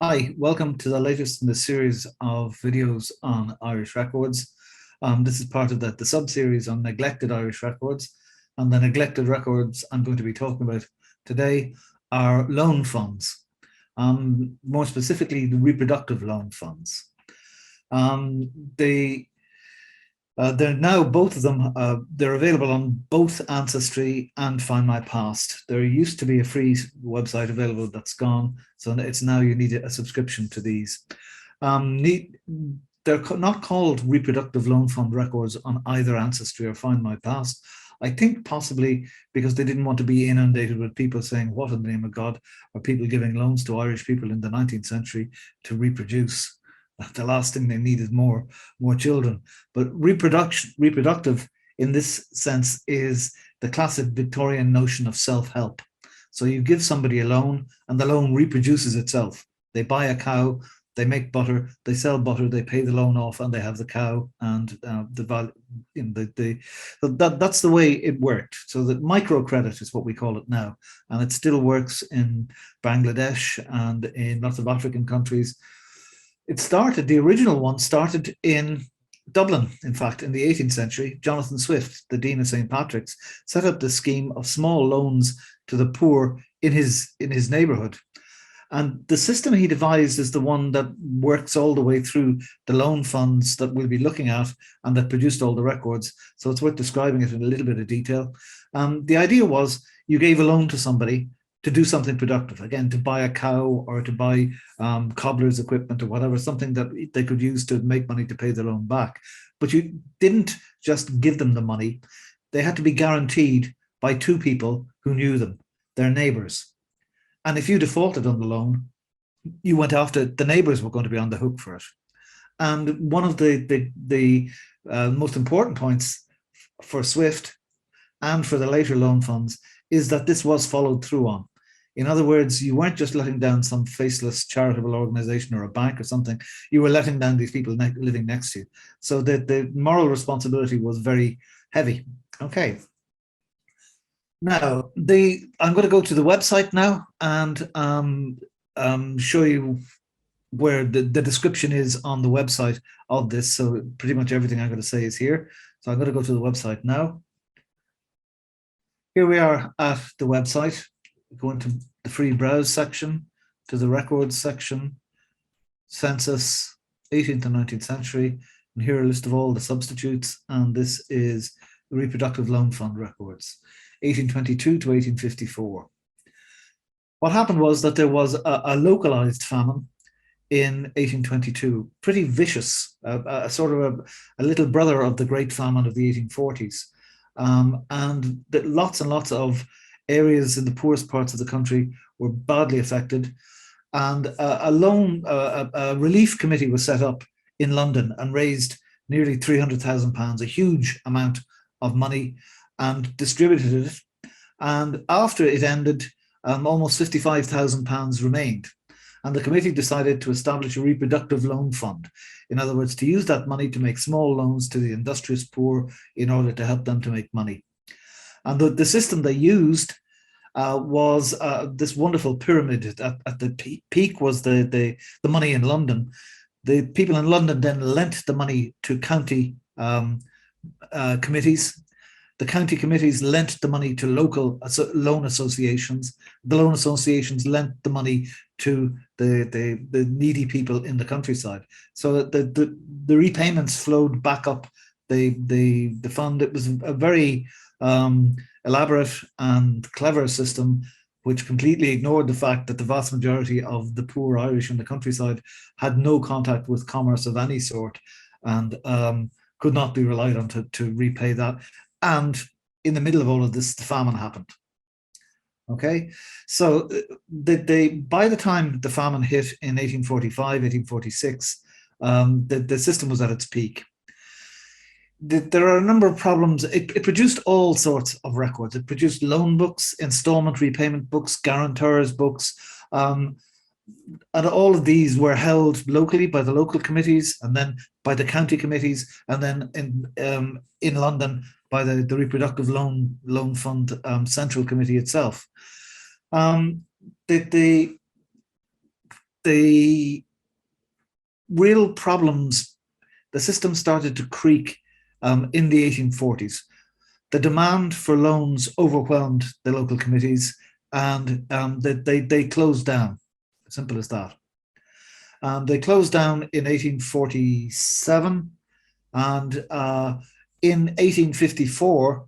Hi, welcome to the latest in the series of videos on Irish records. This is part of the sub-series on neglected Irish records. And the neglected records I'm going to be talking about today are loan funds, more specifically the reproductive loan funds. Um, they They're now, both of them, they're available on both Ancestry and Find My Past. There used to be a free website available that's gone, so it's now you need a subscription to these. They're not called reproductive loan fund records on either Ancestry or Find My Past. I think possibly because they didn't want to be inundated with people saying, what in the name of God are people giving loans to Irish people in the 19th century to reproduce? The last thing they need is more children. But reproductive in this sense is the classic Victorian notion of self-help. So you give somebody a loan and the loan reproduces itself. They buy a cow, they make butter, they sell butter, they pay the loan off, and they have the cow and the value. That's the way it worked. So that microcredit is what we call it now, and it still works in Bangladesh and in lots of African countries. The original one started in Dublin, in fact, in the 18th century. Jonathan Swift, the Dean of St. Patrick's, set up this scheme of small loans to the poor in his neighbourhood. And the system he devised is the one that works all the way through the loan funds that we'll be looking at and that produced all the records. So it's worth describing it in a little bit of detail. The idea was you gave a loan to somebody to do something productive, again, to buy a cow or to buy cobbler's equipment or whatever, something that they could use to make money to pay the loan back. But you didn't just give them the money. They had to be guaranteed by two people who knew them, their neighbours. And if you defaulted on the loan, you went after, the neighbours were going to be on the hook for it. And one of the most important points for Swift and for the later loan funds is that this was followed through on. In other words, you weren't just letting down some faceless charitable organization or a bank or something. You were letting down these people living next to you. So the moral responsibility was very heavy. Okay. Now, I'm going to go to the website now and show you where the description is on the website of this. So pretty much everything I'm going to say is here. So I'm going to go to the website now. Here we are at the website. Go into the free browse section, to the records section, census, 18th and 19th century, and here are a list of all the substitutes, and this is the reproductive loan fund records, 1822 to 1854. What happened was that there was a localized famine in 1822, pretty vicious, sort of a little brother of the Great Famine of the 1840s. And lots and lots of areas in the poorest parts of the country were badly affected. And a relief committee was set up in London and raised nearly £300,000, a huge amount of money, and distributed it. And after it ended, almost £55,000 remained. And the committee decided to establish a reproductive loan fund. In other words, to use that money to make small loans to the industrious poor in order to help them to make money. And the system they used was this wonderful pyramid. At the peak was the money in London. The people in London then lent the money to county committees. The county committees lent the money to local loan associations. The loan associations lent the money to the needy people in the countryside. So the repayments flowed back up the fund. It was a very elaborate and clever system, which completely ignored the fact that the vast majority of the poor Irish in the countryside had no contact with commerce of any sort and could not be relied on to repay that. And in the middle of all of this, the famine happened. Okay, so by the time the famine hit in 1845, 1846, the system was at its peak. There are a number of problems. It produced all sorts of records. It produced loan books, installment repayment books, guarantors books, and all of these were held locally by the local committees, and then by the county committees, and then in London by the reproductive loan fund central committee itself. The the real problems, the system started to creak in the 1840s. The demand for loans overwhelmed the local committees, and they closed down. Simple as that. They closed down in 1847, and in 1854,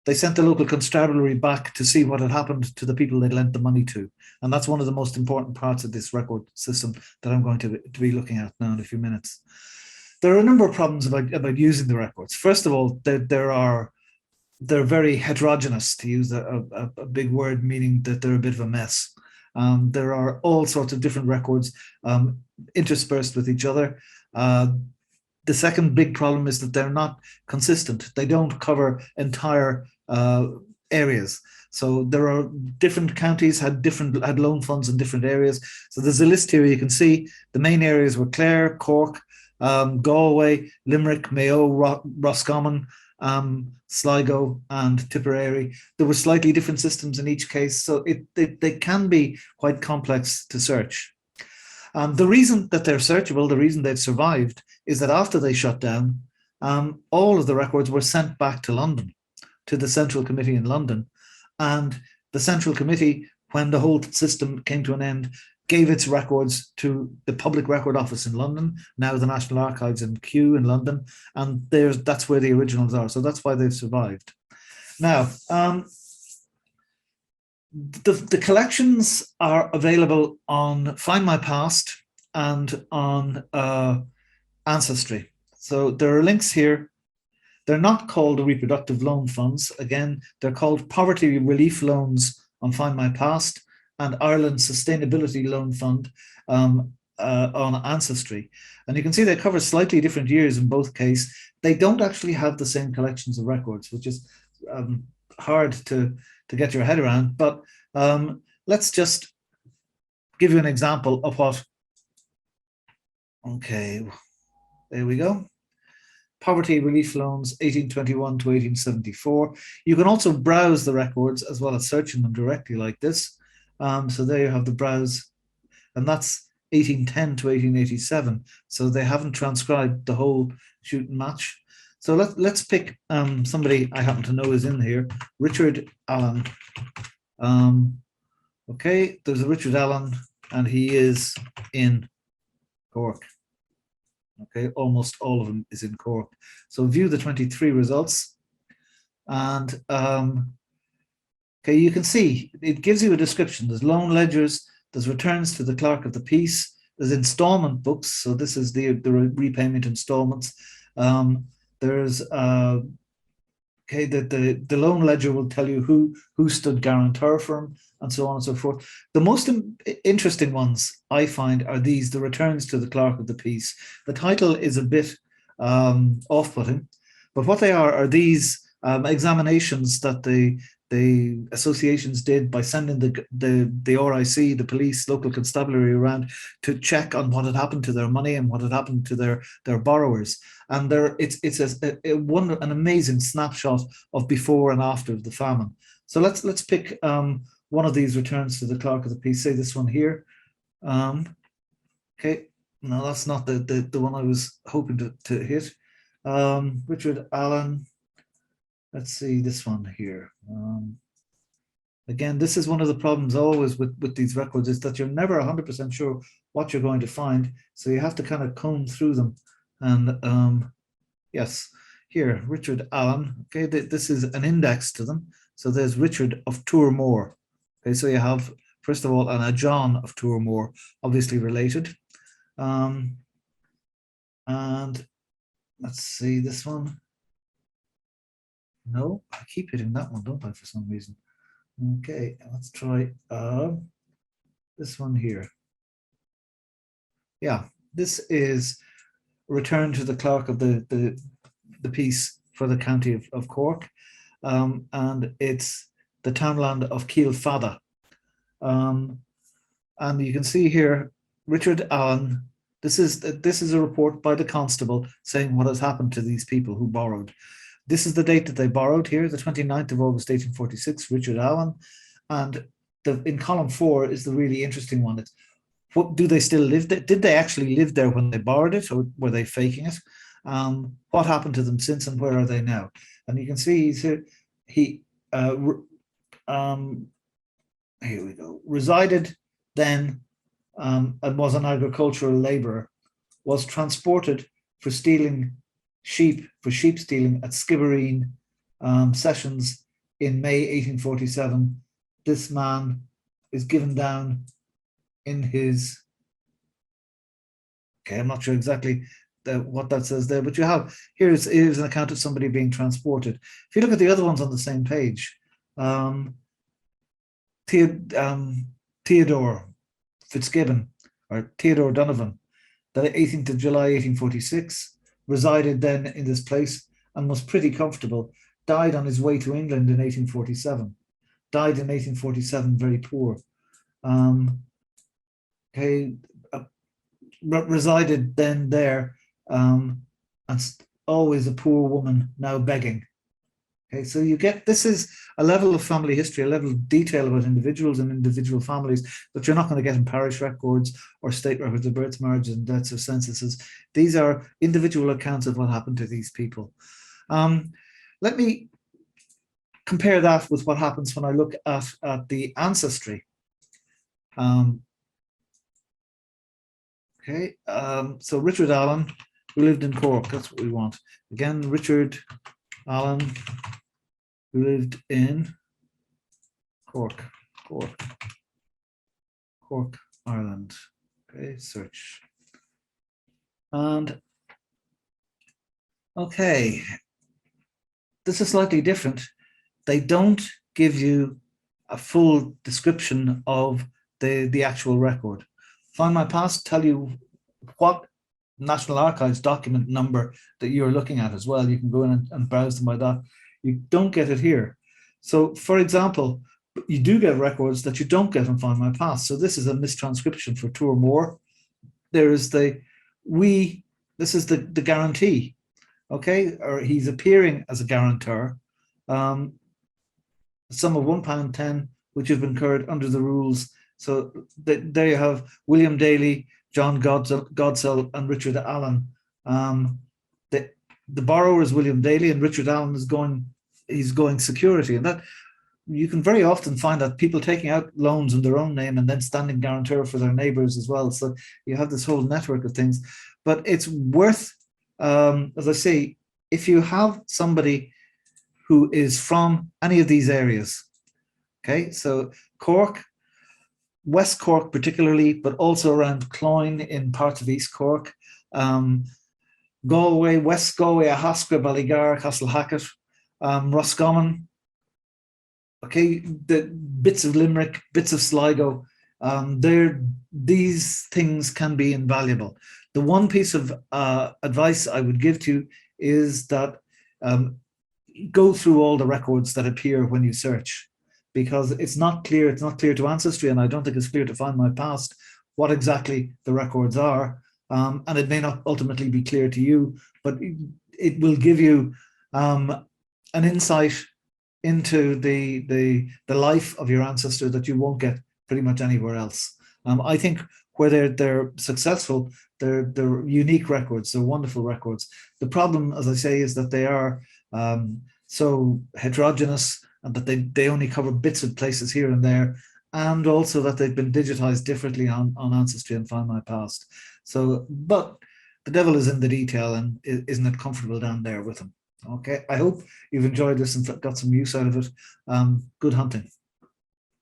they sent the local constabulary back to see what had happened to the people they'd lent the money to. And that's one of the most important parts of this record system that I'm going to be looking at now in a few minutes. There are a number of problems about using the records. First of all, they're very heterogeneous, to use a big word, meaning that they're a bit of a mess. There are all sorts of different records interspersed with each other. The second big problem is that they're not consistent. They don't cover entire areas. So there are different counties had loan funds in different areas. So there's a list here. You can see the main areas were Clare, Cork, Galway, Limerick, Mayo, Roscommon, Sligo, and Tipperary. There were slightly different systems in each case, so they can be quite complex to search. The reason that they're searchable, the reason they've survived, is that after they shut down, all of the records were sent back to London, to the Central Committee in London. And the Central Committee, when the whole system came to an end, gave its records to the Public Record Office in London, now the National Archives in Kew in London, and that's where the originals are. So that's why they've survived. Now, the collections are available on Find My Past and on Ancestry. So there are links here. They're not called reproductive loan funds. Again, they're called poverty relief loans on Find My Past and Ireland's Sustainability Loan Fund on Ancestry. And you can see they cover slightly different years in both cases. They don't actually have the same collections of records, which is hard to get your head around. But let's just give you an example of what. Okay, there we go. Poverty relief loans, 1821 to 1874. You can also browse the records as well as searching them directly like this. So there you have the browse, and that's 1810 to 1887. So they haven't transcribed the whole shoot and match. So let's pick somebody I happen to know is in here, Richard Allen. Okay, there's a Richard Allen, and he is in Cork. Okay, almost all of them is in Cork. So view the 23 results, and okay, you can see it gives you a description. There's loan ledgers, there's returns to the clerk of the peace, there's installment books. So this is the repayment installments. There's okay, the loan ledger will tell you who stood guarantor for him, and so on and so forth. The most interesting ones I find are these, the returns to the clerk of the peace. The title is a bit off-putting, but what they are these examinations that the associations did by sending the RIC, the police, local constabulary around to check on what had happened to their money and what had happened to their borrowers. And it's an amazing snapshot of before and after the famine. So let's pick one of these returns to the clerk of the peace. Say this one here. Okay, no, that's not the one I was hoping to hit. Richard Allen. Let's see this one here. Again, this is one of the problems always with these records, is that you're never 100% sure what you're going to find. So you have to kind of comb through them. And yes, here, Richard Allen. Okay, this is an index to them. So there's Richard of Toormore. Okay, so you have, first of all, a John of Toormore, obviously related. And let's see this one. No, I keep hitting that one, don't I, for some reason? Okay, let's try this one here. Yeah, this is return to the clerk of the peace for the county of Cork, and it's the townland of Keelfadda. And you can see here, Richard Allen. This is a report by the constable saying what has happened to these people who borrowed. This is the date that they borrowed here, the 29th of August, 1846, Richard Allen. And in column 4 is the really interesting one. It's What do they still live there? Did they actually live there when they borrowed it, or were they faking it? What happened to them since, and where are they now? And you can see he's here. He here we go. Resided then and was an agricultural labourer. Was transported for stealing sheep, for sheep stealing at Skibbereen sessions in May 1847. This man is given down in his, okay, I'm not sure exactly what that says there, but you have, here's an account of somebody being transported. If you look at the other ones on the same page, Theodore Fitzgibbon, or Theodore Donovan, the 18th of July 1846, resided then in this place and was pretty comfortable, died on his way to England in 1847, died in 1847 very poor. Okay, resided then there, and always a poor woman, now begging. Okay, so you get, this is a level of family history, a level of detail about individuals and individual families that you're not going to get in parish records or state records of births, marriages, and deaths or censuses. These are individual accounts of what happened to these people. Let me compare that with what happens when I look at the ancestry. Okay, so Richard Allen, who lived in Cork, that's what we want. Again, Richard Allen, who lived in Cork, Ireland. Okay, search. And okay, this is slightly different. They don't give you a full description of the actual record. Find My Past tell you what National Archives document number that you're looking at as well. You can go in and browse them by that. You don't get it here. So, for example, you do get records that you don't get on Find My Past. So this is a mistranscription for two or more. There is this is the guarantee, okay? Or he's appearing as a guarantor. Sum of £1.10, which have been incurred under the rules. So there you have William Daly, John Godsell, and Richard Allen. The borrower is William Daly, and Richard Allen is going security. And that, you can very often find that people taking out loans in their own name and then standing guarantor for their neighbors as well. So you have this whole network of things. But it's worth, as I say, if you have somebody who is from any of these areas, okay, so Cork, West Cork particularly, but also around Cloyne in parts of East Cork, Galway, West Galway, Ahasca, Ballygar, Castlehacket, Roscommon, okay, the bits of Limerick, bits of Sligo, these things can be invaluable. The one piece of advice I would give to you is that go through all the records that appear when you search, because it's not clear to Ancestry, and I don't think it's clear to Find My Past what exactly the records are, and it may not ultimately be clear to you, but it will give you an insight into the life of your ancestor that you won't get pretty much anywhere else. I think where they're successful, they're unique records, they're wonderful records. The problem, as I say, is that they are so heterogeneous, and that they only cover bits of places here and there, and also that they've been digitized differently on Ancestry and Find My Past. So, but the devil is in the detail, and isn't it comfortable down there with them? Okay, I hope you've enjoyed this and got some use out of it. Good hunting.